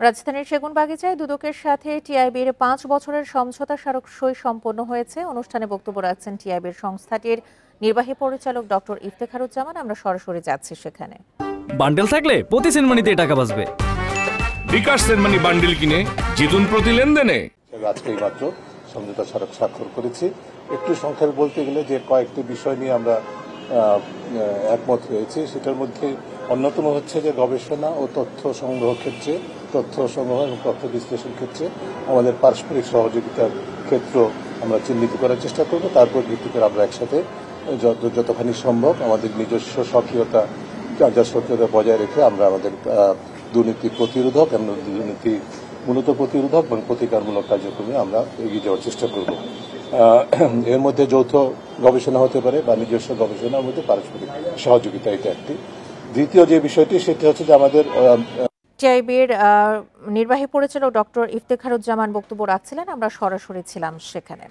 রাজধানীর সেগুনবাগিচায় দুদকের সাথে টিআইবির ৫ বছরের সমঝোতা স্মারক সই সম্পন্ন হয়েছে। অনুষ্ঠানে বক্তব্য রাখছেন টিআইবির সংস্থাটির নির্বাহী পরিচালক ডক্টর ইফতেখারুজ্জামান। আমরা সরাসরি যাচ্ছি সেখানে। বান্ডেল থাকলে প্রতি সেনমানিতে টাকা বাঁচবে। বিকাশ সেনমানি বান্ডেল কিনে জিতুন প্রতি লেনদেনে। আজকেই মাত্র সমঝোতা স্মারক স্বাক্ষর করেছি। একটু সংক্ষেপে বলতে গেলে যে কয়েকটি বিষয় নিয়ে আমরা একমত হয়েছি, সেটার মধ্যে অন্যতম হচ্ছে যে গবেষণা ও তথ্য সংগ্রহ ক্ষেত্রে, তথ্য সংগ্রহ এবং তথ্য বিশ্লেষণ ক্ষেত্রে আমাদের পারস্পরিক সহযোগিতার ক্ষেত্র আমরা চিহ্নিত করার চেষ্টা করব। তারপর ভিত্তি করে আমরা একসাথে যতখানি সম্ভব আমাদের নিজস্ব সক্রিয়তা বজায় রেখে আমরা আমাদের দুর্নীতি প্রতিরোধক এবং দুর্নীতি মূলত প্রতিরোধক এবং প্রতিকারমূলক কার্যক্রমে আমরা এগিয়ে যাওয়ার চেষ্টা করব। এর মধ্যে যৌথ গবেষণা হতে পারে বা নিজস্ব গবেষণার মধ্যে পারস্পরিক সহযোগিতা, এটা একটি। দ্বিতীয় যে বিষয়টি সেটি হচ্ছে যে আমাদের টিআইবির নির্বাহী পরিচালক ডক্টর ইফতেখারুজ্জামান বক্তব্য রাখছিলেন। আমরা সরাসরি ছিলাম সেখানে।